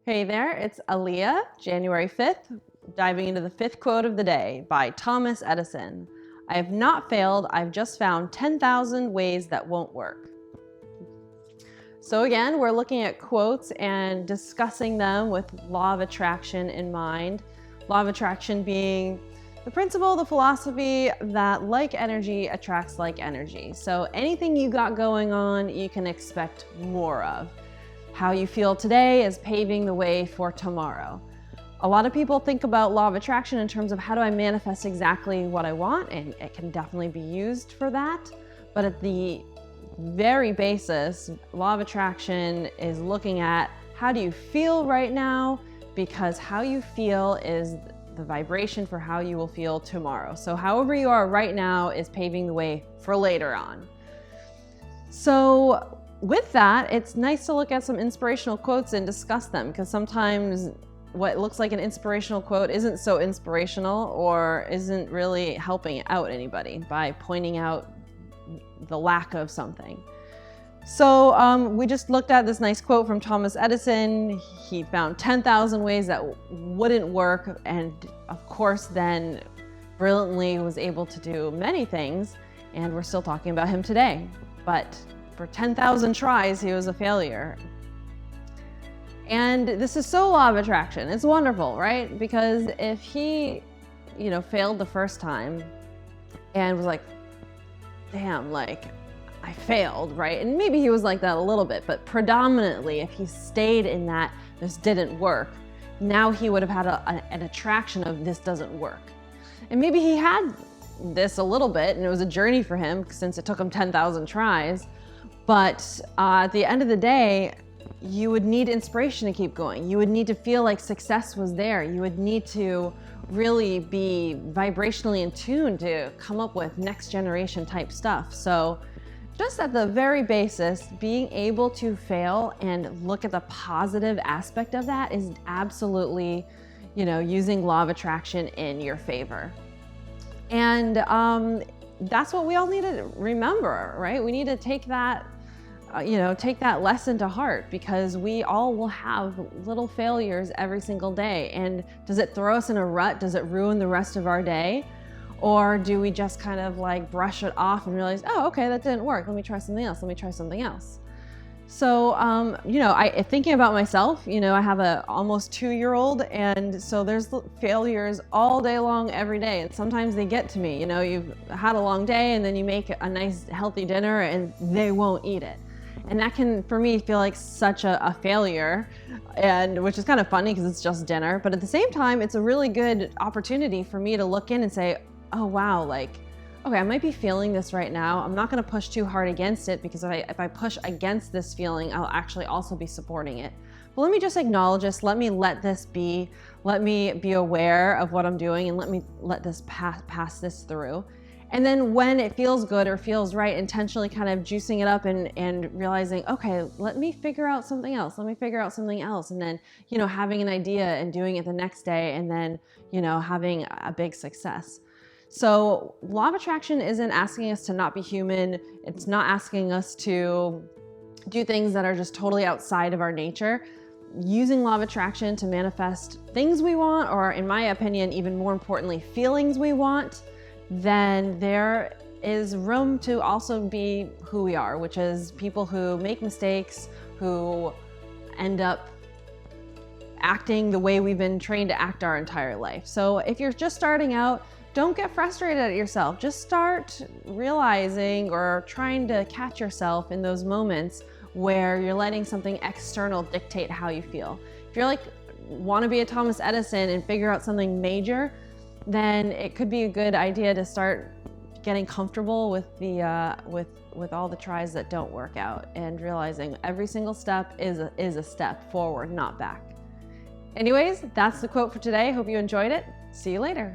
Hey there, it's Alleah, January 5th, diving into the fifth quote of the day by Thomas Edison. I have not failed, I've just found 10,000 ways that won't work. So again, we're looking at quotes and discussing them with law of attraction in mind. Law of attraction being the principle, the philosophy that like energy attracts like energy. So anything you got going on, you can expect more of. How you feel today is paving the way for tomorrow. A lot of people think about law of attraction in terms of how do I manifest exactly what I want, and it can definitely be used for that. But at the very basis, law of attraction is looking at how do you feel right now, because how you feel is the vibration for how you will feel tomorrow. So however you are right now is paving the way for later on. So with that, it's nice to look at some inspirational quotes and discuss them, because sometimes what looks like an inspirational quote isn't so inspirational or isn't really helping out anybody by pointing out the lack of something. So we just looked at this nice quote from Thomas Edison. He found 10,000 ways that wouldn't work, and of course then brilliantly was able to do many things, and we're still talking about him today. But for 10,000 tries, he was a failure. And this is so law of attraction. It's wonderful, right? Because if he, failed the first time and was like, damn, like I failed, right? And maybe he was like that a little bit, but predominantly if he stayed in that this didn't work, now he would have had an attraction of this doesn't work. And maybe he had this a little bit and it was a journey for him since it took him 10,000 tries. But at the end of the day, you would need inspiration to keep going. You would need to feel like success was there. You would need to really be vibrationally in tune to come up with next generation type stuff. So just at the very basis, being able to fail and look at the positive aspect of that is absolutely, using law of attraction in your favor. And that's what we all need to remember, right? We need to take that take that lesson to heart, because we all will have little failures every single day. And does it throw us in a rut? Does it ruin the rest of our day? Or do we just kind of like brush it off and realize, oh, okay, that didn't work. Let me try something else. Let me try something else. So, thinking about myself, I have a almost 2-year-old, and so there's failures all day long, every day. And sometimes they get to me, you've had a long day and then you make a nice healthy dinner and they won't eat it. And that can, for me, feel like such a failure, and which is kind of funny because it's just dinner. But at the same time, it's a really good opportunity for me to look in and say, oh, wow, like, okay, I might be feeling this right now. I'm not going to push too hard against it, because if I push against this feeling, I'll actually also be supporting it. But let me just acknowledge this. Let me let this be. Let me be aware of what I'm doing, and let this pass this through. And then when it feels good or feels right, intentionally kind of juicing it up and realizing, okay, let me figure out something else. Let me figure out something else. And then, having an idea and doing it the next day, and then, having a big success. So law of attraction isn't asking us to not be human. It's not asking us to do things that are just totally outside of our nature. Using law of attraction to manifest things we want, or in my opinion, even more importantly, feelings we want, then there is room to also be who we are, which is people who make mistakes, who end up acting the way we've been trained to act our entire life. So if you're just starting out, don't get frustrated at yourself. Just start realizing or trying to catch yourself in those moments where you're letting something external dictate how you feel. If you're want to be a Thomas Edison and figure out something major, then it could be a good idea to start getting comfortable with the with all the tries that don't work out, and realizing every single step is a step forward, not back. Anyways, that's the quote for today. Hope you enjoyed it. See you later.